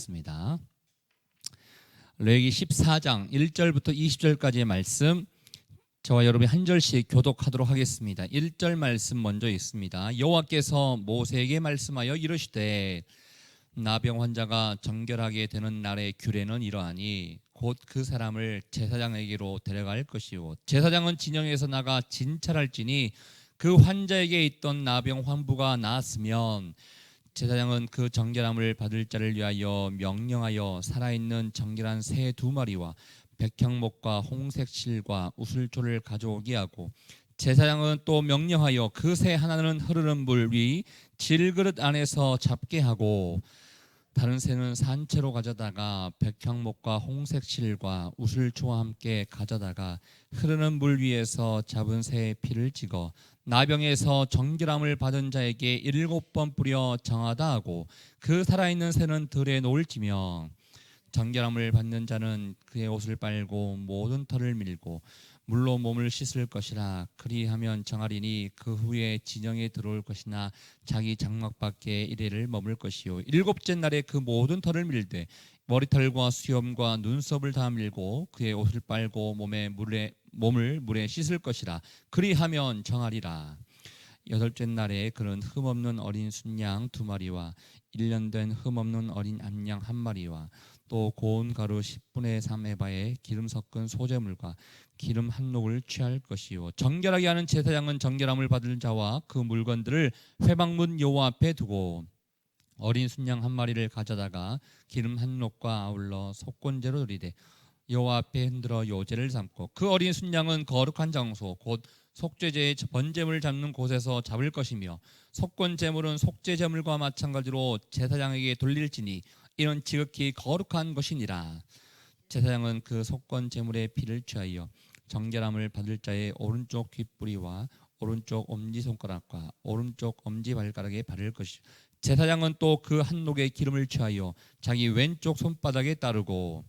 하겠습니다. 레위기 14장 1절부터 20절까지의 말씀, 저와 여러분이 한 절씩 교독하도록 하겠습니다. 1절 말씀 먼저 있습니다. 여호와께서 모세에게 말씀하여 이르시되 나병 환자가 정결하게 되는 날의 규례는 이러하니 곧 그 사람을 제사장에게로 데려갈 것이요 제사장은 진영에서 나가 진찰할지니 그 환자에게 있던 나병 환부가 나았으면 제사장은 그 정결함을 받을 자를 위하여 명령하여 살아있는 정결한 새 2마리와 백향목과 홍색 실과 우슬초를 가져오게 하고, 제사장은 또 명령하여 그 새 하나는 흐르는 물 위 질그릇 안에서 잡게 하고, 다른 새는 산채로 가져다가 백향목과 홍색 실과 우슬초와 함께 가져다가 흐르는 물 위에서 잡은 새의 피를 찍어 나병에서 정결함을 받은 자에게 7번 뿌려 정하다 하고, 그 살아있는 새는 들에 놓을지며 정결함을 받는 자는 그의 옷을 빨고 모든 털을 밀고 물로 몸을 씻을 것이라. 그리하면 정하리니 그 후에 진영에 들어올 것이나 자기 장막 밖에 이래를 머물 것이요 7째 날에 그 모든 털을 밀되 머리털과 수염과 눈썹을 다 밀고 그의 옷을 빨고 몸을 물에 씻을 것이라. 그리하면 정하리라. 8째 날에 그는 흠없는 어린 순양 2마리와 1년 된 흠없는 어린 암양 1마리와 또 고운 가루 10분의 3 에바에 기름 섞은 소재물과 기름 한 녹을 취할 것이요 정결하게 하는 제사장은 정결함을 받을 자와 그 물건들을 회막문 여호와 앞에 두고 어린 순양 1마리를 가져다가 기름 한 녹과 아울러 속건제로 드리되 여호와 앞에 흔들어 요제를 삼고, 그 어린 순양은 거룩한 장소 곧 속죄제의 번제물을 잡는 곳에서 잡을 것이며 속건제물은 속죄제물과 마찬가지로 제사장에게 돌릴지니 이는 지극히 거룩한 것이니라. 제사장은 그 속건제물의 피를 취하여 정결함을 받을 자의 오른쪽 귓뿌리와 오른쪽 엄지손가락과 오른쪽 엄지발가락에 바를 것이요 제사장은 또 그 한 녹의 기름을 취하여 자기 왼쪽 손바닥에 따르고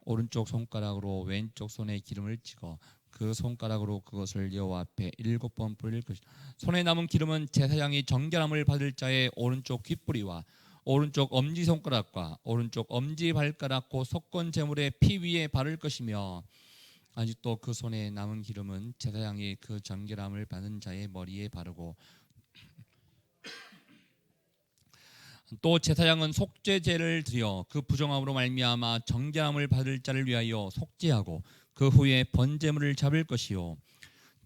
오른쪽 손가락으로 왼쪽 손에 기름을 찍어 그 손가락으로 그것을 여호와 앞에 7번 뿌릴 것이다. 손에 남은 기름은 제사장이 정결함을 받을 자의 오른쪽 귓뿌리와 오른쪽 엄지손가락과 오른쪽 엄지발가락 곧 속건제물의 피 위에 바를 것이며, 아직도 그 손에 남은 기름은 제사장이 그 정결함을 받은 자의 머리에 바르고, 또 제사장은 속죄제를 드려 그 부정함으로 말미암아 정결함을 받을 자를 위하여 속죄하고 그 후에 번제물을 잡을 것이요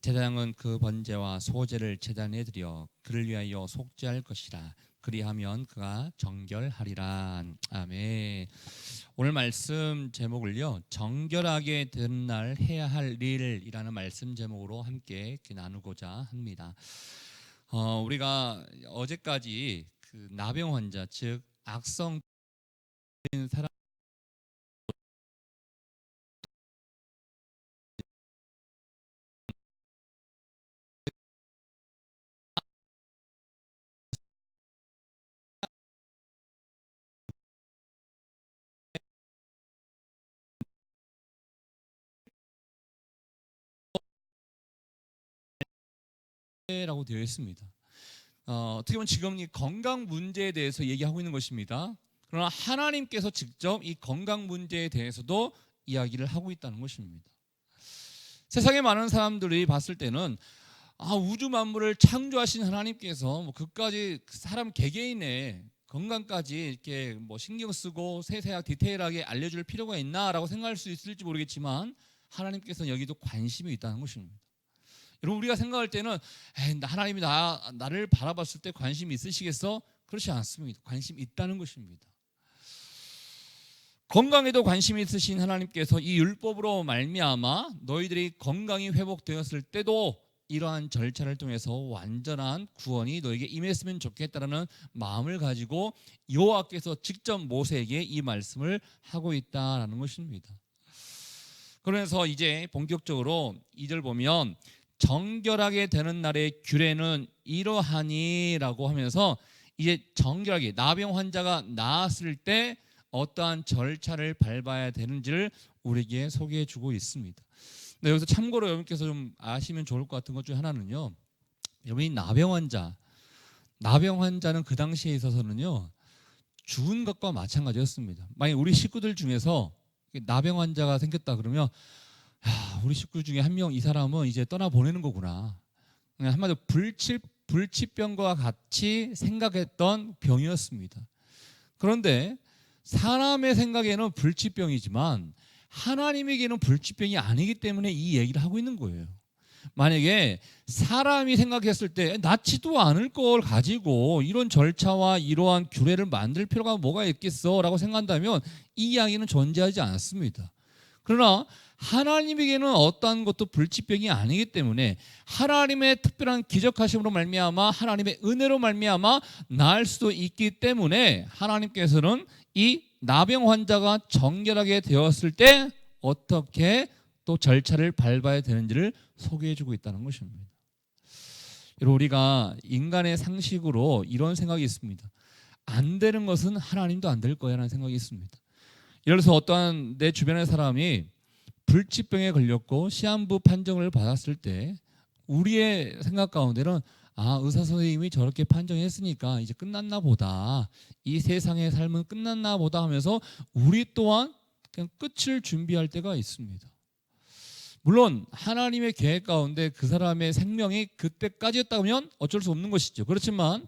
제사장은 그 번제와 소제를 제단에 드려 그를 위하여 속죄할 것이라. 그리하면 그가 정결하리라. 아멘. 오늘 말씀 제목을요, 정결하게 되는 날 해야 할 일이라는 말씀 제목으로 함께 나누고자 합니다. 우리가 어제까지 그 나병 환자, 즉 악성 사람 라고 되어 있습니다. 어떻게 보면 지금 이 건강 문제에 대해서 얘기하고 있는 것입니다. 그러나 하나님께서 직접 이 건강 문제에 대해서도 이야기를 하고 있다는 것입니다. 세상에 많은 사람들이 봤을 때는 우주 만물을 창조하신 하나님께서 그까지 사람 개개인의 건강까지 이렇게 신경 쓰고 세세하게 디테일하게 알려줄 필요가 있나라고 생각할 수 있을지 모르겠지만, 하나님께서는 여기도 관심이 있다는 것입니다. 여러분, 우리가 생각할 때는 하나님이 나를 바라봤을 때 관심이 있으시겠어? 그렇지 않습니다. 관심이 있다는 것입니다. 건강에도 관심이 있으신 하나님께서 이 율법으로 말미암아 너희들이 건강이 회복되었을 때도 이러한 절차를 통해서 완전한 구원이 너에게 임했으면 좋겠다라는 마음을 가지고 여호와께서 직접 모세에게 이 말씀을 하고 있다라는 것입니다. 그래서 이제 본격적으로 2절 보면 정결하게 되는 날의 규례는 이러하니라고 하면서 이제 정결하게 나병 환자가 나았을 때 어떠한 절차를 밟아야 되는지를 우리에게 소개해 주고 있습니다. 네, 여기서 참고로 여러분께서 좀 아시면 좋을 것 같은 것 중에 하나는요, 여러분이 나병 환자는 그 당시에 있어서는요 죽은 것과 마찬가지였습니다. 만약 우리 식구들 중에서 나병 환자가 생겼다 그러면 야, 우리 식구 중에 한 명 이 사람은 이제 떠나 보내는 거구나. 그냥 한마디로 불치병과 같이 생각했던 병이었습니다. 그런데 사람의 생각에는 불치병이지만 하나님에게는 불치병이 아니기 때문에 이 얘기를 하고 있는 거예요. 만약에 사람이 생각했을 때 낫지도 않을 걸 가지고 이런 절차와 이러한 규례를 만들 필요가 뭐가 있겠어 라고 생각한다면 이 이야기는 존재하지 않았습니다. 그러나 하나님에게는 어떠한 것도 불치병이 아니기 때문에 하나님의 특별한 기적하심으로 말미암아 하나님의 은혜로 말미암아 나을 수도 있기 때문에 하나님께서는 이 나병 환자가 정결하게 되었을 때 어떻게 또 절차를 밟아야 되는지를 소개해주고 있다는 것입니다. 여러분, 우리가 인간의 상식으로 이런 생각이 있습니다. 안 되는 것은 하나님도 안 될 거야 라는 생각이 있습니다. 예를 들어서 어떠한 내 주변의 사람이 불치병에 걸렸고 시한부 판정을 받았을 때 우리의 생각 가운데는 의사 선생님이 저렇게 판정했으니까 이제 끝났나 보다, 이 세상의 삶은 끝났나 보다 하면서 우리 또한 그냥 끝을 준비할 때가 있습니다. 물론 하나님의 계획 가운데 그 사람의 생명이 그때까지였다면 어쩔 수 없는 것이죠. 그렇지만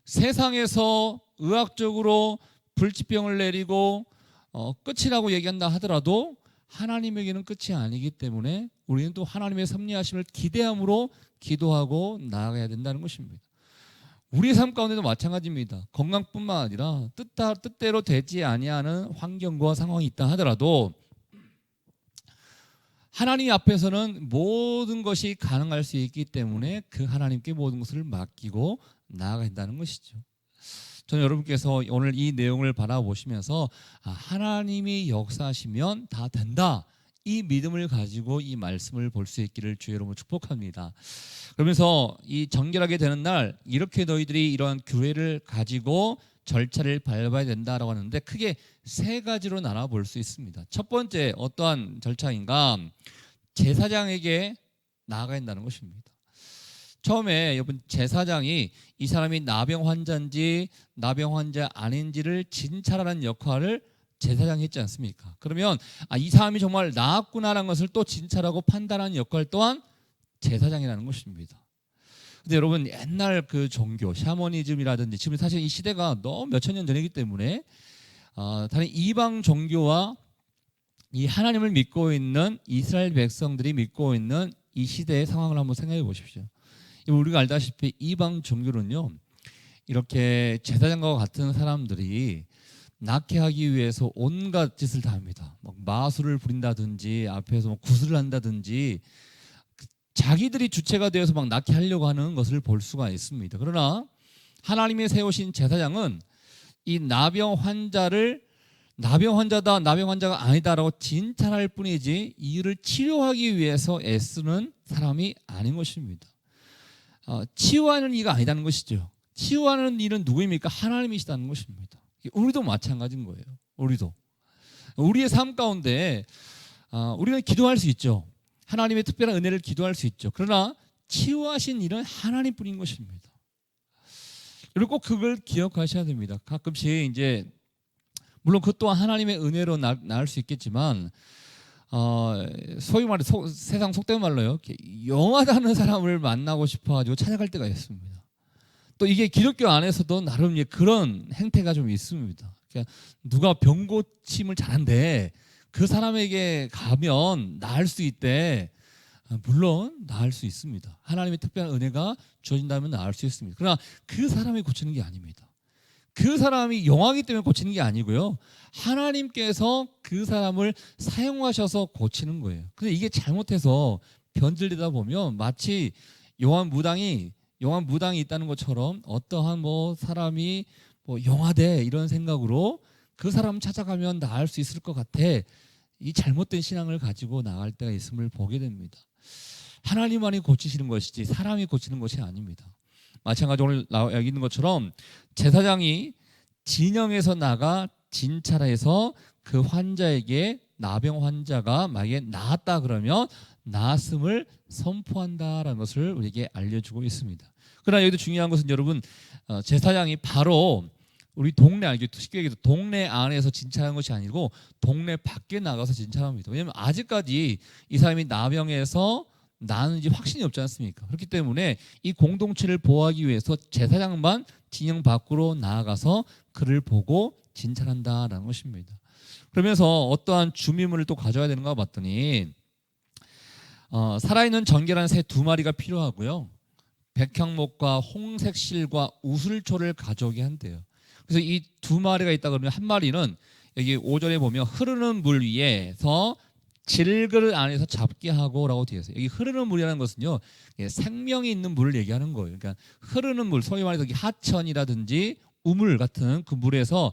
세상에서 의학적으로 불치병을 내리고 끝이라고 얘기한다 하더라도 하나님에게는 끝이 아니기 때문에 우리는 또 하나님의 섭리하심을 기대함으로 기도하고 나아가야 된다는 것입니다. 우리의 삶 가운데도 마찬가지입니다. 건강뿐만 아니라 뜻대로 되지 아니하는 환경과 상황이 있다 하더라도 하나님 앞에서는 모든 것이 가능할 수 있기 때문에 그 하나님께 모든 것을 맡기고 나아가야 된다는 것이죠. 저는 여러분께서 오늘 이 내용을 바라보시면서 하나님이 역사하시면 다 된다, 이 믿음을 가지고 이 말씀을 볼 수 있기를 주의 이름으로 축복합니다. 그러면서 이 정결하게 되는 날 이렇게 너희들이 이러한 규례를 가지고 절차를 밟아야 된다라고 하는데 크게 세 가지로 나눠 볼 수 있습니다. 첫 번째 어떠한 절차인가? 제사장에게 나아가야 한다는 것입니다. 처음에 여러분 제사장이 이 사람이 나병 환자인지 나병 환자 아닌지를 진찰하는 역할을 제사장이 했지 않습니까? 그러면 이 사람이 정말 나았구나라는 것을 또 진찰하고 판단하는 역할 또한 제사장이라는 것입니다. 근데 여러분 옛날 그 종교 샤머니즘이라든지 지금 사실 이 시대가 너무 몇천 년 전이기 때문에 다른 이방 종교와 이 하나님을 믿고 있는 이스라엘 백성들이 믿고 있는 이 시대의 상황을 한번 생각해 보십시오. 우리가 알다시피 이방 종교는요, 이렇게 제사장과 같은 사람들이 낫게 하기 위해서 온갖 짓을 다 합니다. 막 마술을 부린다든지 앞에서 구슬을 한다든지 자기들이 주체가 되어서 막 낫게 하려고 하는 것을 볼 수가 있습니다. 그러나 하나님이 세우신 제사장은 이 나병 환자를 나병 환자다, 나병 환자가 아니다라고 진찰할 뿐이지 이를 치료하기 위해서 애쓰는 사람이 아닌 것입니다. 치유하는 이가 아니다는 것이죠. 치유하는 일은 누구입니까? 하나님이시다는 것입니다. 우리도 마찬가지인 거예요. 우리의 삶 가운데 우리는 기도할 수 있죠. 하나님의 특별한 은혜를 기도할 수 있죠. 그러나 치유하신 일은 하나님뿐인 것입니다. 그리고 꼭 그걸 기억하셔야 됩니다. 가끔씩 이제 물론 그것 또한 하나님의 은혜로 나을 수 있겠지만 소위 말해 세상 속된 말로요, 영하다는 사람을 만나고 싶어가지고 찾아갈 때가 있습니다. 또 이게 기독교 안에서도 나름 그런 행태가 좀 있습니다. 그러니까 누가 병 고침을 잘한대, 그 사람에게 가면 나을 수 있대. 물론 나을 수 있습니다. 하나님의 특별한 은혜가 주어진다면 나을 수 있습니다. 그러나 그 사람이 고치는 게 아닙니다. 그 사람이 영하기 때문에 고치는 게 아니고요, 하나님께서 그 사람을 사용하셔서 고치는 거예요. 근데 이게 잘못해서 변질되다 보면 마치 영한 무당이 있다는 것처럼 어떠한 사람이 영하대 이런 생각으로 그 사람 찾아가면 나을 수 있을 것 같아, 이 잘못된 신앙을 가지고 나갈 때가 있음을 보게 됩니다. 하나님만이 고치시는 것이지 사람이 고치는 것이 아닙니다. 마찬가지로 오늘 여기 있는 것처럼 제사장이 진영에서 나가 진찰해서 그 환자에게, 나병 환자가 만약에 나았다 그러면 나았음을 선포한다라는 것을 우리에게 알려주고 있습니다. 그러나 여기도 중요한 것은 여러분, 제사장이 바로 우리 동네 아니죠. 쉽게 얘기해서 동네 안에서 진찰하는 것이 아니고 동네 밖에 나가서 진찰합니다. 왜냐하면 아직까지 이 사람이 나병에서 나는지 확신이 없지 않습니까? 그렇기 때문에 이 공동체를 보호하기 위해서 제사장만 진영 밖으로 나아가서 그를 보고 진찰한다라는 것입니다. 그러면서 어떠한 주민문을 또 가져야 되는가 봤더니 살아있는 정결한 새 2마리가 필요하고요. 백향목과 홍색실과 우슬초를 가져오게 한대요. 그래서 이 2마리가 있다 그러면 한 마리는 여기 5절에 보면 흐르는 물 위에서 질그릇 안에서 잡게 하고라고 되어 있어요. 여기 흐르는 물이라는 것은요, 생명이 있는 물을 얘기하는 거예요. 그러니까 흐르는 물, 소위 말해서 하천이라든지 우물 같은 그 물에서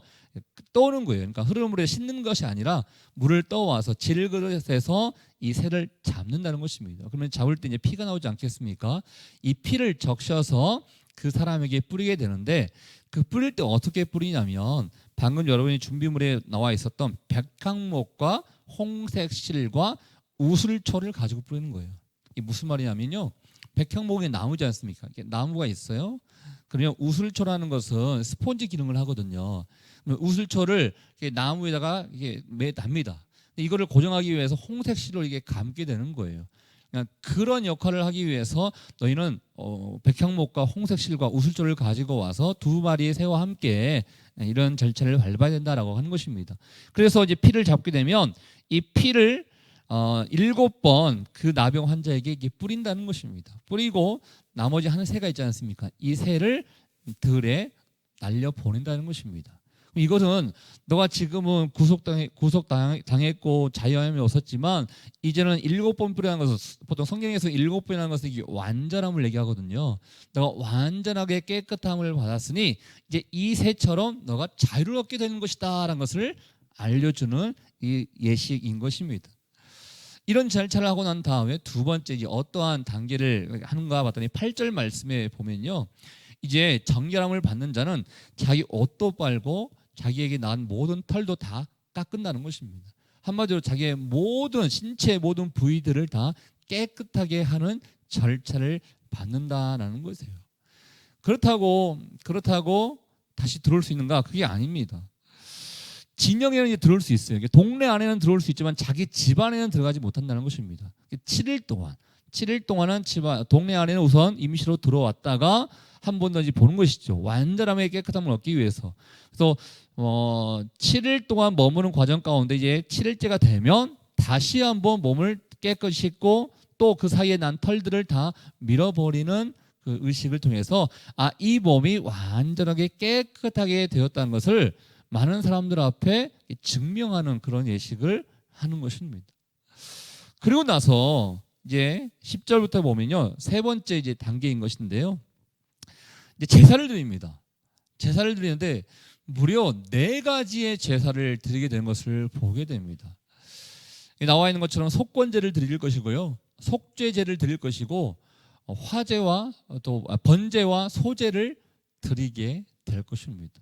떠오는 거예요. 그러니까 흐르는 물에 씻는 것이 아니라 물을 떠와서 질그릇에서 이 새를 잡는다는 것입니다. 그러면 잡을 때 이제 피가 나오지 않겠습니까? 이 피를 적셔서 그 사람에게 뿌리게 되는데 그 뿌릴 때 어떻게 뿌리냐면 방금 여러분이 준비물에 나와 있었던 백향목과 홍색 실과 우슬초를 가지고 뿌리는 거예요. 이게 무슨 말이냐면요. 백향목이 나무지 않습니까? 나무가 있어요. 그러면 우슬초라는 것은 스폰지 기능을 하거든요. 우슬초를 나무에다가 이게 매답니다. 이거를 고정하기 위해서 홍색 실로 이게 감게 되는 거예요. 그러니까 그런 역할을 하기 위해서 너희는 백향목과 홍색 실과 우슬초를 가지고 와서 2마리의 새와 함께 이런 절차를 밟아야 된다라고 하는 것입니다. 그래서 이제 피를 잡게 되면 이 피를 7번 그 나병 환자에게 이게 뿌린다는 것입니다. 뿌리고 나머지 한 새가 있지 않습니까? 이 새를 들에 날려 보낸다는 것입니다. 이것은 너가 지금은 구속당했고 자유함이 없었지만 이제는 7번 뿌리라는 것은 보통 성경에서 7번이라는 것은 이게 완전함을 얘기하거든요. 너가 완전하게 깨끗함을 받았으니 이제 이 새처럼 너가 자유를 얻게 되는 것이다라는 것을 알려주는 이 예식인 것입니다. 이런 절차를 하고 난 다음에 두 번째 이제 어떠한 단계를 하는가 봤더니 8절 말씀에 보면요. 이제 정결함을 받는 자는 자기 옷도 빨고 자기에게 난 모든 털도 다 깎은다는 것입니다. 한마디로 자기의 모든 신체의 모든 부위들을 다 깨끗하게 하는 절차를 받는다라는 것이에요. 그렇다고 다시 들어올 수 있는가? 그게 아닙니다. 진영에는 이제 들어올 수 있어요. 동네 안에는 들어올 수 있지만 자기 집 안에는 들어가지 못한다는 것입니다. 7일 동안은 동네 안에는 우선 임시로 들어왔다가 한 번 더 보는 것이죠. 완전함의 깨끗함을 얻기 위해서. 그래서 7일 동안 머무는 과정 가운데 이제 7일째가 되면 다시 한번 몸을 깨끗이 씻고 또 그 사이에 난 털들을 다 밀어버리는 그 의식을 통해서 이 몸이 완전하게 깨끗하게 되었다는 것을 많은 사람들 앞에 증명하는 그런 예식을 하는 것입니다. 그리고 나서 이제 10절부터 보면요. 세 번째 이제 단계인 것인데요. 이제 제사를 드립니다. 제사를 드리는데 무려 4가지의 제사를 드리게 되는 것을 보게 됩니다. 나와 있는 것처럼 속건제를 드릴 것이고요. 속죄제를 드릴 것이고 화제와 또 번제와 소제를 드리게 될 것입니다.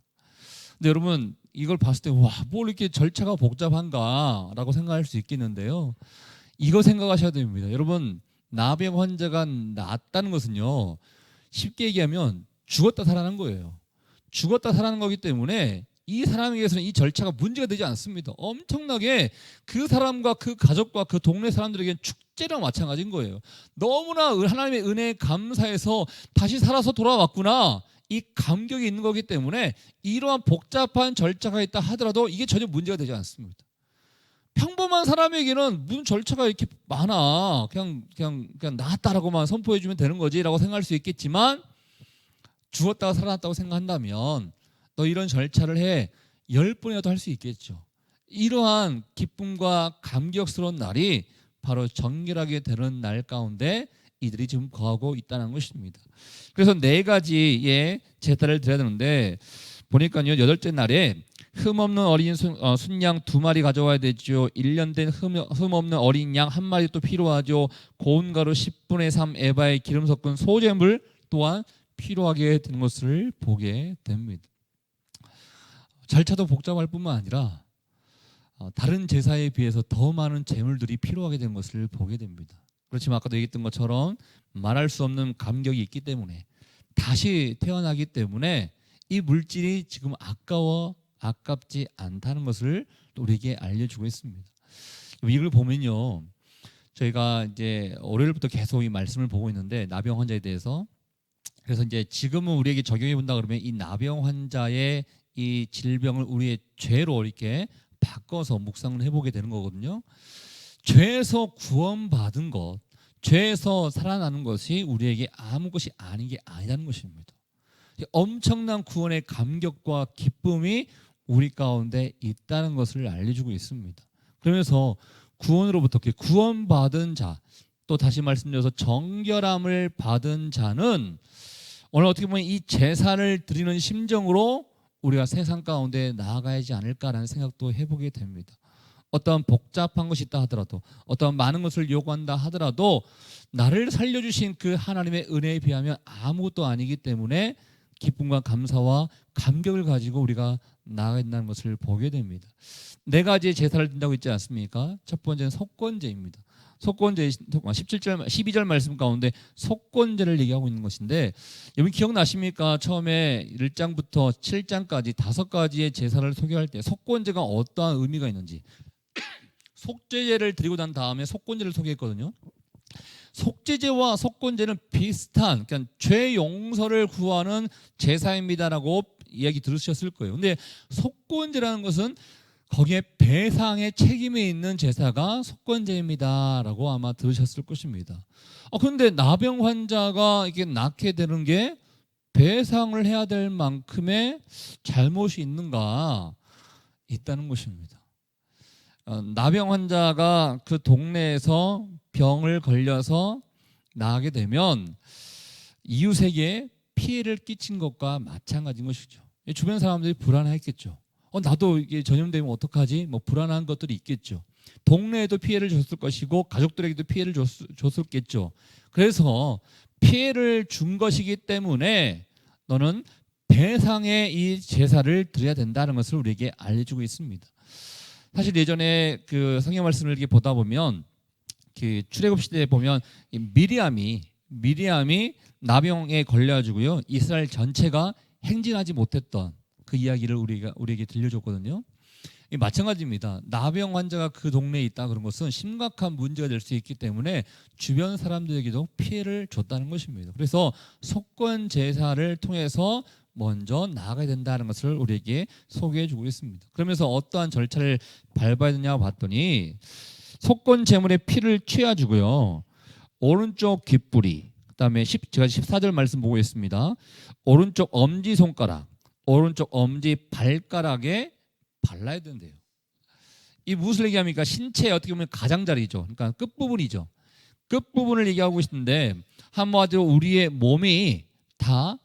근데 여러분 이걸 봤을 때 와, 뭐 이렇게 절차가 복잡한가라고 생각할 수 있겠는데요. 이거 생각하셔야 됩니다. 여러분 나병 환자가 낫다는 것은요. 쉽게 얘기하면 죽었다 살아난 거예요. 죽었다 살아난 거기 때문에 이 사람에게서는 이 절차가 문제가 되지 않습니다. 엄청나게 그 사람과 그 가족과 그 동네 사람들에게는 축제랑 마찬가지인 거예요. 너무나 하나님의 은혜에 감사해서 다시 살아서 돌아왔구나. 이 감격이 있는 거기 때문에 이러한 복잡한 절차가 있다 하더라도 이게 전혀 문제가 되지 않습니다. 평범한 사람에게는 무슨 절차가 이렇게 많아. 그냥 나았다라고만 선포해주면 되는 거지라고 생각할 수 있겠지만 죽었다가 살아났다고 생각한다면 너 이런 절차를 해 10번이라도 할 수 있겠죠. 이러한 기쁨과 감격스러운 날이 바로 정결하게 되는 날 가운데 이들이 지금 거하고 있다는 것입니다. 그래서 4가지의 제사를 드려야 되는데 보니까요 8째 날에 흠없는 어린 순양 2마리 가져와야 되죠. 1년 된 흠없는 어린 양 1마리 또 필요하죠. 고운 가루 10분의 3 에바의 기름 섞은 소재물 또한 필요하게 되는 것을 보게 됩니다. 절차도 복잡할 뿐만 아니라 다른 제사에 비해서 더 많은 제물들이 필요하게 되는 것을 보게 됩니다. 그렇지만 아까도 얘기했던 것처럼 말할 수 없는 감격이 있기 때문에 다시 태어나기 때문에 이 물질이 지금 아깝지 않다는 것을 우리에게 알려주고 있습니다. 이걸 보면요, 저희가 이제 월요일부터 계속 이 말씀을 보고 있는데 나병 환자에 대해서, 그래서 이제 지금은 우리에게 적용해 본다 그러면 이 나병 환자의 이 질병을 우리의 죄로 이렇게 바꿔서 묵상을 해보게 되는 거거든요. 죄에서 구원받은 것, 죄에서 살아나는 것이 우리에게 아무 것이 아닌 게 아니라는 것입니다. 엄청난 구원의 감격과 기쁨이 우리 가운데 있다는 것을 알려주고 있습니다. 그러면서 구원으로부터 구원받은 자, 또 다시 말씀드려서 정결함을 받은 자는 오늘 어떻게 보면 이 제사를 드리는 심정으로 우리가 세상 가운데 나아가야지 않을까라는 생각도 해보게 됩니다. 어떠한 복잡한 것이 있다 하더라도, 어떠한 많은 것을 요구한다 하더라도 나를 살려주신 그 하나님의 은혜에 비하면 아무것도 아니기 때문에 기쁨과 감사와 감격을 가지고 우리가 나아가야 된다는 것을 보게 됩니다. 네 가지의 제사를 드린다고 했지 않습니까? 첫 번째는 속건제입니다. 속건제 17절, 12절 말씀 가운데 속건제를 얘기하고 있는 것인데, 여러분 기억나십니까? 처음에 1장부터 7장까지 5가지의 제사를 소개할 때 속건제가 어떠한 의미가 있는지, 속죄제를 드리고 난 다음에 속건제를 소개했거든요. 속죄제와 속건제는 비슷한, 그러니까 죄 용서를 구하는 제사입니다라고 이야기 들으셨을 거예요. 근데 속건제라는 것은 거기에 배상의 책임이 있는 제사가 속건제입니다라고 아마 들으셨을 것입니다. 그런데 나병 환자가 이게 낫게 되는 게 배상을 해야 될 만큼의 잘못이 있는가? 있다는 것입니다. 나병 환자가 그 동네에서 병을 걸려서 나게 되면 이웃에게 피해를 끼친 것과 마찬가지인 것이죠. 주변 사람들이 불안했겠죠. 나도 이게 전염되면 어떡하지? 뭐 불안한 것들이 있겠죠. 동네에도 피해를 줬을 것이고 가족들에게도 피해를 줬었겠죠. 그래서 피해를 준 것이기 때문에 너는 배상의 이 제사를 드려야 된다는 것을 우리에게 알려주고 있습니다. 사실 예전에 그 성경 말씀을 이렇게 보다 보면 그 출애굽 시대에 보면 미리암이 나병에 걸려가지고요, 이스라엘 전체가 행진하지 못했던 그 이야기를 우리에게 들려줬거든요. 마찬가지입니다. 나병 환자가 그 동네에 있다 그런 것은 심각한 문제가 될 수 있기 때문에 주변 사람들에게도 피해를 줬다는 것입니다. 그래서 속건 제사를 통해서 먼저 나아가야 된다는 것을 우리에게 소개해주고 있습니다. 그러면서 어떠한 절차를 밟아야 되냐고 봤더니 속건 제물의 피를 취해주고요, 오른쪽 귓불이, 그다음에 제가 14절 말씀 보고 있습니다. 오른쪽 엄지손가락, 오른쪽 엄지 발가락에 발라야 된대요. 이 무엇을 얘기합니까? 신체의 어떻게 보면 가장자리죠. 그러니까 끝부분이죠. 끝부분을 얘기하고 있는데, 한마디로 우리의 몸이 다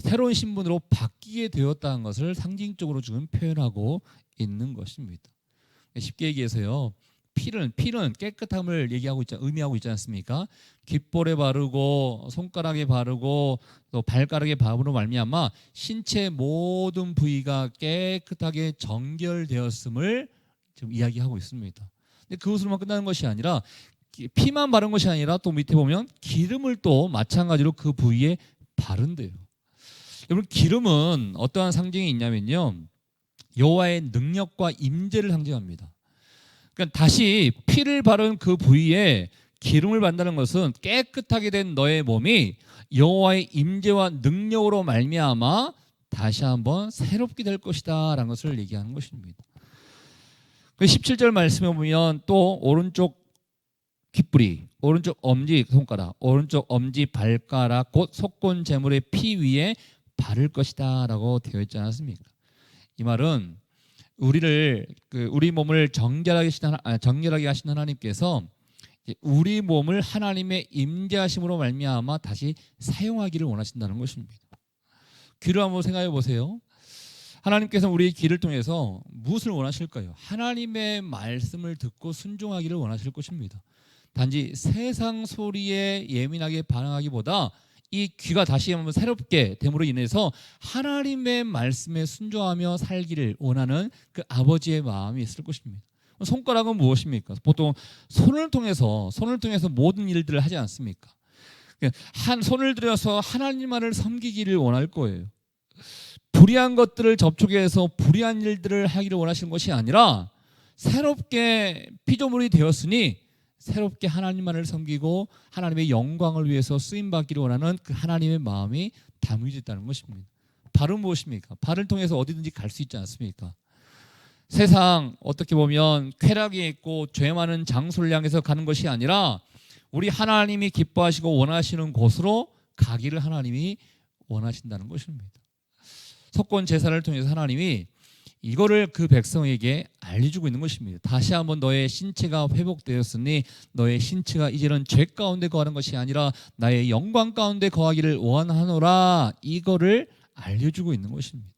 새로운 신분으로 바뀌게 되었다는 것을 상징적으로 지금 표현하고 있는 것입니다. 쉽게 얘기해서요, 피는 깨끗함을 의미하고 있지 않습니까? 귓볼에 바르고 손가락에 바르고 또 발가락에 바르므로 말미암아 신체 모든 부위가 깨끗하게 정결되었음을 지금 이야기하고 있습니다. 근데 그것으로만 끝나는 것이 아니라, 피만 바른 것이 아니라 또 밑에 보면 기름을 또 마찬가지로 그 부위에 바른대요. 여러분, 기름은 어떠한 상징이 있냐면요, 여호와의 능력과 임재를 상징합니다. 그러니까 다시 피를 바른 그 부위에 기름을 바른다는 것은 깨끗하게 된 너의 몸이 여호와의 임재와 능력으로 말미암아 다시 한번 새롭게 될 것이다 라는 것을 얘기하는 것입니다. 17절 말씀에 보면 또 오른쪽 귓불이, 오른쪽 엄지 손가락, 오른쪽 엄지 발가락 곧 속건 제물의 피 위에 바를 것이다 라고 되어 있지 않았습니까? 이 말은 우리 몸을 정결하게 하신 하나님께서 우리 몸을 하나님의 임재하심으로 말미암아 다시 사용하기를 원하신다는 것입니다. 귀를 한번 생각해 보세요. 하나님께서 우리의 귀를 통해서 무엇을 원하실까요? 하나님의 말씀을 듣고 순종하기를 원하실 것입니다. 단지 세상 소리에 예민하게 반응하기보다 이 귀가 다시 한번 새롭게 됨으로 인해서 하나님의 말씀에 순종하며 살기를 원하는 그 아버지의 마음이 있을 것입니다. 손가락은 무엇입니까? 보통 손을 통해서 모든 일들을 하지 않습니까? 한 손을 들여서 하나님만을 섬기기를 원할 거예요. 불의한 것들을 접촉해서 불의한 일들을 하기를 원하시는 것이 아니라 새롭게 피조물이 되었으니 새롭게 하나님만을 섬기고 하나님의 영광을 위해서 쓰임받기를 원하는 그 하나님의 마음이 담겨져 있다는 것입니다. 발은 무엇입니까? 발을 통해서 어디든지 갈 수 있지 않습니까? 세상 어떻게 보면 쾌락이 있고 죄 많은 장소를 향해서 가는 것이 아니라 우리 하나님이 기뻐하시고 원하시는 곳으로 가기를 하나님이 원하신다는 것입니다. 속건 제사를 통해서 하나님이 이거를 그 백성에게 알려주고 있는 것입니다. 다시 한번 너의 신체가 회복되었으니 너의 신체가 이제는 죄 가운데 거하는 것이 아니라 나의 영광 가운데 거하기를 원하노라, 이거를 알려주고 있는 것입니다.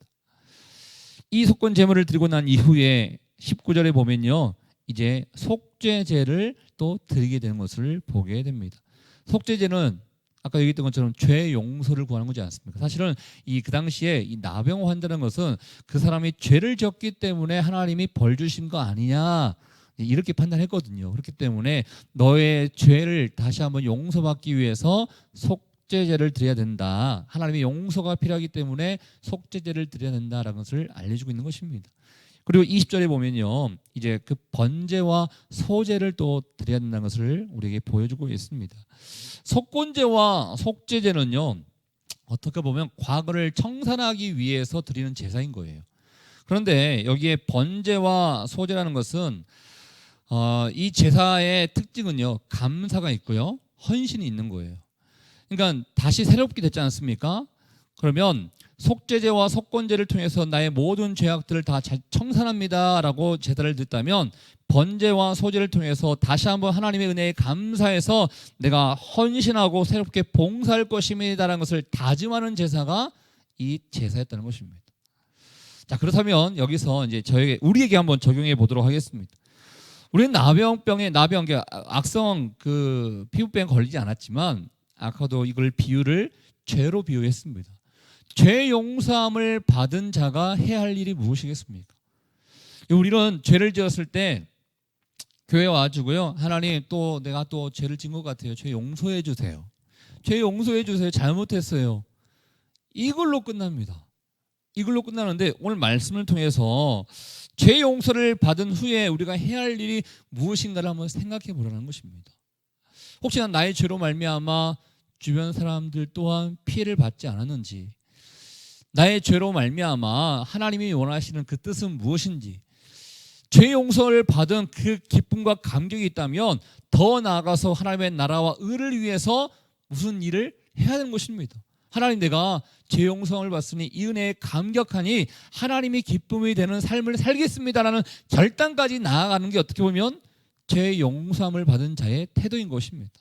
이 속건 제물을 드리고 난 이후에 19절에 보면요, 이제 속죄제를 또 드리게 되는 것을 보게 됩니다. 속죄제는 아까 얘기했던 것처럼 죄 용서를 구하는 거지 않습니까? 사실은 그 당시에 이 나병 환자라는 것은 그 사람이 죄를 졌기 때문에 하나님이 벌 주신 거 아니냐, 이렇게 판단했거든요. 그렇기 때문에 너의 죄를 다시 한번 용서받기 위해서 속죄제를 드려야 된다. 하나님의 용서가 필요하기 때문에 속죄제를 드려야 된다라는 것을 알려주고 있는 것입니다. 그리고 20절에 보면요, 이제 그 번제와 소제를 또 드려야 된다는 것을 우리에게 보여주고 있습니다. 속건제와 속죄제는요, 어떻게 보면 과거를 청산하기 위해서 드리는 제사인 거예요. 그런데 여기에 번제와 소제라는 것은 이 제사의 특징은요, 감사가 있고요, 헌신이 있는 거예요. 그러니까 다시 새롭게 됐지 않습니까? 그러면 속죄제와 속건제를 통해서 나의 모든 죄악들을 다 청산합니다 라고 제사를 드렸다면, 번제와 소제를 통해서 다시 한번 하나님의 은혜에 감사해서 내가 헌신하고 새롭게 봉사할 것입니다 라는 것을 다짐하는 제사가 이 제사였다는 것입니다. 자, 그렇다면 여기서 이제 우리에게 한번 적용해 보도록 하겠습니다. 우리는 나병, 악성 그 피부병에 걸리지 않았지만 아까도 이걸 비유를 죄로 비유했습니다. 죄 용서함을 받은 자가 해야 할 일이 무엇이겠습니까? 우리는 죄를 지었을 때 교회 와가지고요, 하나님 또 내가 또 죄를 지은 것 같아요. 죄 용서해 주세요. 죄 용서해 주세요. 잘못했어요. 이걸로 끝납니다. 이걸로 끝나는데 오늘 말씀을 통해서 죄 용서를 받은 후에 우리가 해야 할 일이 무엇인가를 한번 생각해 보라는 것입니다. 혹시나 나의 죄로 말미암아 주변 사람들 또한 피해를 받지 않았는지, 나의 죄로 말미암아 하나님이 원하시는 그 뜻은 무엇인지, 죄 용서를 받은 그 기쁨과 감격이 있다면 더 나아가서 하나님의 나라와 의를 위해서 무슨 일을 해야 되는 것입니다. 하나님, 내가 죄 용서를 받으니 이 은혜에 감격하니 하나님이 기쁨이 되는 삶을 살겠습니다라는 결단까지 나아가는 게 어떻게 보면 죄 용서함을 받은 자의 태도인 것입니다.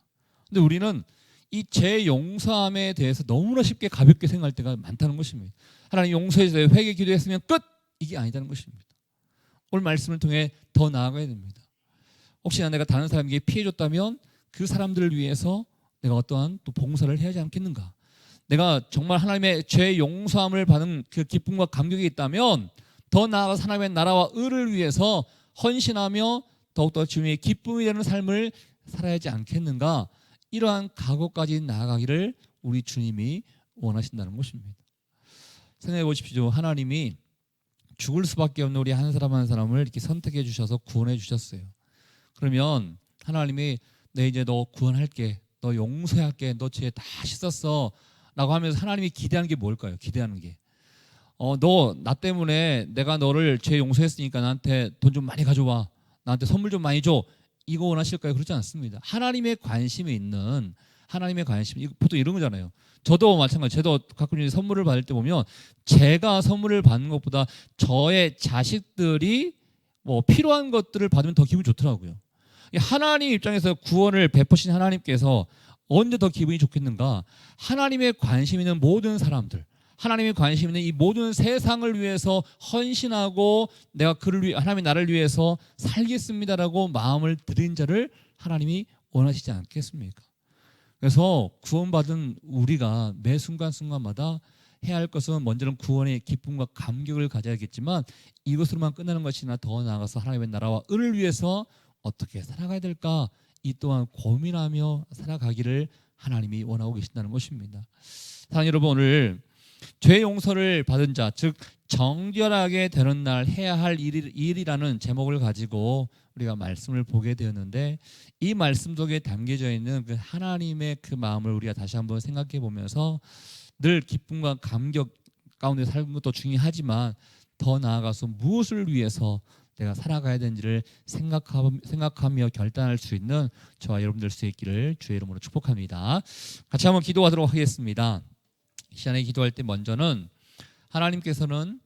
근데 우리는 이 죄 용서함에 대해서 너무나 쉽게 가볍게 생각할 때가 많다는 것입니다. 하나님 용서해 주세요, 회개 기도했으면 끝, 이게 아니다는 것입니다. 오늘 말씀을 통해 더 나아가야 됩니다. 혹시나 내가 다른 사람에게 피해 줬다면 그 사람들을 위해서 내가 어떠한 또 봉사를 해야 하지 않겠는가? 내가 정말 하나님의 죄 용서함을 받은 그 기쁨과 감격이 있다면 더 나아가서 하나님의 나라와 의를 위해서 헌신하며 더욱더 주님의 기쁨이 되는 삶을 살아야 하지 않겠는가? 이러한 각오까지 나아가기를 우리 주님이 원하신다는 것입니다. 생각해 보십시오. 하나님이 죽을 수밖에 없는 우리 한 사람 한 사람을 이렇게 선택해 주셔서 구원해 주셨어요. 그러면 하나님이 내 이제 너 구원할게, 너 용서할게, 너 죄 다 씻었어 라고 하면서 하나님이 기대하는 게 뭘까요? 기대하는 게 너 나 때문에 내가 너를 죄 용서했으니까 나한테 돈 좀 많이 가져와, 나한테 선물 좀 많이 줘, 이거 원하실까요? 그렇지 않습니다. 하나님의 관심이 있는, 하나님의 관심, 보통 이런 거잖아요. 저도 마찬가지, 저도 가끔 선물을 받을 때 보면 제가 선물을 받는 것보다 저의 자식들이 뭐 필요한 것들을 받으면 더 기분이 좋더라고요. 하나님 입장에서 구원을 베푸신 하나님께서 언제 더 기분이 좋겠는가? 하나님의 관심 있는 모든 사람들, 하나님의 관심 있는 이 모든 세상을 위해서 헌신하고 내가 그를 위해, 하나님의 나를 위해서 살겠습니다라고 마음을 들인 자를 하나님이 원하시지 않겠습니까? 그래서 구원받은 우리가 매 순간순간마다 해야 할 것은 먼저는 구원의 기쁨과 감격을 가져야겠지만 이것으로만 끝나는 것이나 더 나아가서 하나님의 나라와 의를 위해서 어떻게 살아가야 될까? 이 또한 고민하며 살아가기를 하나님이 원하고 계신다는 것입니다. 사랑하는 여러분, 오늘 죄 용서를 받은 자, 즉 정결하게 되는 날 해야 할 일이라는 제목을 가지고 우리가 말씀을 보게 되었는데, 이 말씀 속에 담겨져 있는 그 하나님의 그 마음을 우리가 다시 한번 생각해 보면서 늘 기쁨과 감격 가운데 살는 것도 중요하지만 더 나아가서 무엇을 위해서 내가 살아가야 되는지를 생각하며 결단할 수 있는 저와 여러분들 수 있기를 주의 이름으로 축복합니다. 같이 한번 기도하도록 하겠습니다. 이 시간에 기도할 때 먼저는 하나님께서는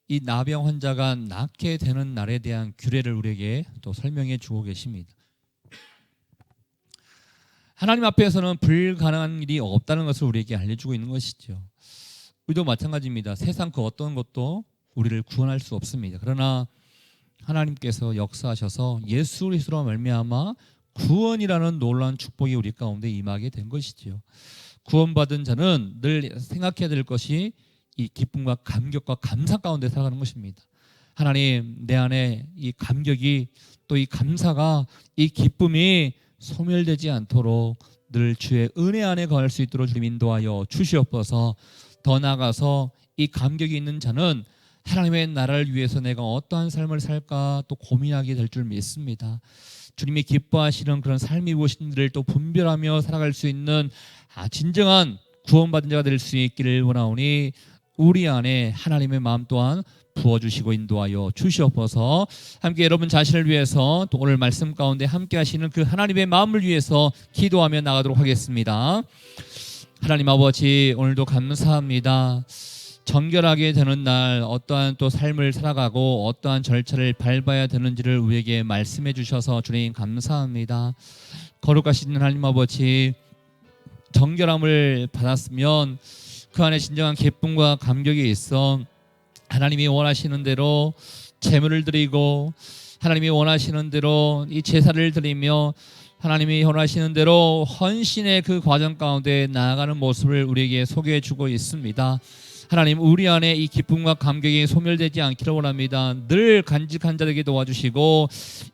이 나병 환자가 낫게 되는 날에 대한 규례를 우리에게 또 설명해 주고 계십니다. 하나님 앞에서는 불가능한 일이 없다는 것을 우리에게 알려주고 있는 것이죠. 우리도 마찬가지입니다. 세상 그 어떤 것도 우리를 구원할 수 없습니다. 그러나 하나님께서 역사하셔서 예수 그리스도로 말미암아 구원이라는 놀라운 축복이 우리 가운데 임하게 된 것이지요. 구원받은 자는 늘 생각해야 될 것이 이 기쁨과 감격과 감사 가운데 살아가는 것입니다. 하나님, 내 안에 이 감격이 또 이 감사가 이 기쁨이 소멸되지 않도록 늘 주의 은혜 안에 거할 수 있도록 주님 인도하여 주시옵소서. 더 나아가서 이 감격이 있는 자는 하나님의 나라를 위해서 내가 어떠한 삶을 살까 또 고민하게 될 줄 믿습니다. 주님이 기뻐하시는 그런 삶이 무엇인지를 또 분별하며 살아갈 수 있는 진정한 구원받은 자가 될 수 있기를 원하오니 우리 안에 하나님의 마음 또한 부어주시고 인도하여 주시옵소서. 함께 여러분 자신을 위해서 또 오늘 말씀 가운데 함께 하시는 그 하나님의 마음을 위해서 기도하며 나가도록 하겠습니다. 하나님 아버지, 오늘도 감사합니다. 정결하게 되는 날 어떠한 또 삶을 살아가고 어떠한 절차를 밟아야 되는지를 우리에게 말씀해 주셔서 주님 감사합니다. 거룩하신 하나님 아버지, 정결함을 받았으면 그 안에 진정한 기쁨과 감격이 있어 하나님이 원하시는 대로 제물을 드리고 하나님이 원하시는 대로 이 제사를 드리며 하나님이 원하시는 대로 헌신의 그 과정 가운데 나아가는 모습을 우리에게 소개해 주고 있습니다. 하나님, 우리 안에 이 기쁨과 감격이 소멸되지 않기를 원합니다. 늘 간직한 자에게 도와주시고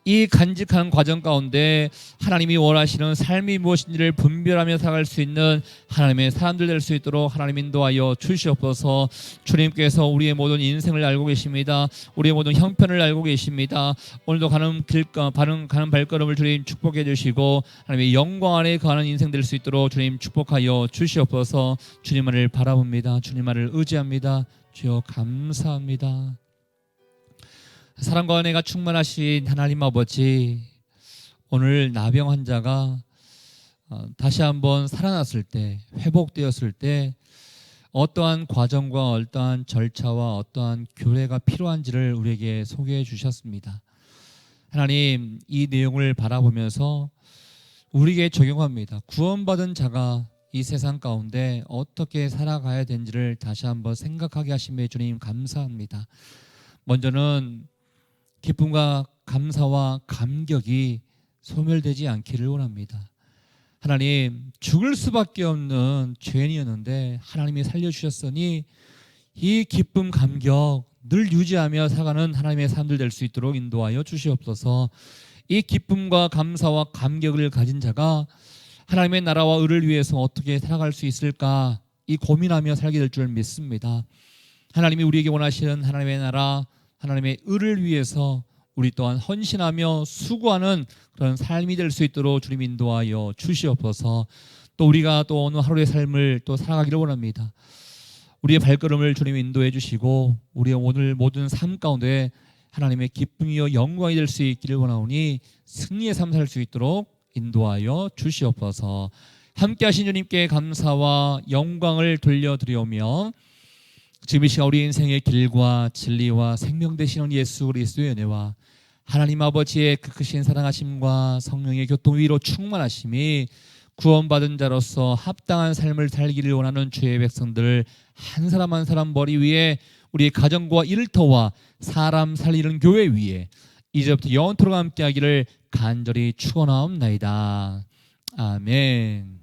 이 간직하는 과정 가운데 하나님이 원하시는 삶이 무엇인지를 분별하며 살아갈 수 있는 하나님의 사람들 될 수 있도록 하나님 인도하여 주시옵소서. 주님께서 우리의 모든 인생을 알고 계십니다. 우리의 모든 형편을 알고 계십니다. 오늘도 가는 발걸음을 주님 축복해 주시고 하나님의 영광 안에 가는 인생 될 수 있도록 주님 축복하여 주시옵소서. 주님만을 바라봅니다. 주님만을 의지합니다. 주여 감사합니다. 사랑과 은혜가 충만하신 하나님 아버지, 오늘 나병 환자가 다시 한번 살아났을 때, 회복되었을 때 어떠한 과정과 어떠한 절차와 어떠한 교례가 필요한지를 우리에게 소개해 주셨습니다. 하나님, 이 내용을 바라보면서 우리에게 적용합니다. 구원받은 자가 이 세상 가운데 어떻게 살아가야 되는지를 다시 한번 생각하게 하심에 주님 감사합니다. 먼저는 기쁨과 감사와 감격이 소멸되지 않기를 원합니다. 하나님, 죽을 수밖에 없는 죄인이었는데 하나님이 살려주셨으니 이 기쁨 감격 늘 유지하며 살아가는 하나님의 사람들 될 수 있도록 인도하여 주시옵소서. 이 기쁨과 감사와 감격을 가진 자가 하나님의 나라와 의를 위해서 어떻게 살아갈 수 있을까, 이 고민하며 살게 될 줄 믿습니다. 하나님이 우리에게 원하시는 하나님의 나라, 하나님의 의를 위해서 우리 또한 헌신하며 수고하는 그런 삶이 될 수 있도록 주님 인도하여 주시옵소서. 또 우리가 또 오늘 하루의 삶을 또 살아가기를 원합니다. 우리의 발걸음을 주님 인도해 주시고 우리의 오늘 모든 삶 가운데 하나님의 기쁨이요 영광이 될 수 있기를 원하오니 승리의 삶 살 수 있도록 인도하여 주시옵소서. 함께 하신 주님께 감사와 영광을 돌려드리오며 지금 이 시간 우리 인생의 길과 진리와 생명 되시는 예수 그리스도의 은혜와 하나님 아버지의 그 크신 사랑하심과 성령의 교통 위로 충만하심이 구원받은 자로서 합당한 삶을 살기를 원하는 주의 백성들 한 사람 한 사람 머리 위에 우리의 가정과 일터와 사람 살리는 교회 위에 이제부터 영원토록 함께하기를 간절히 축원하옵나이다. 아멘.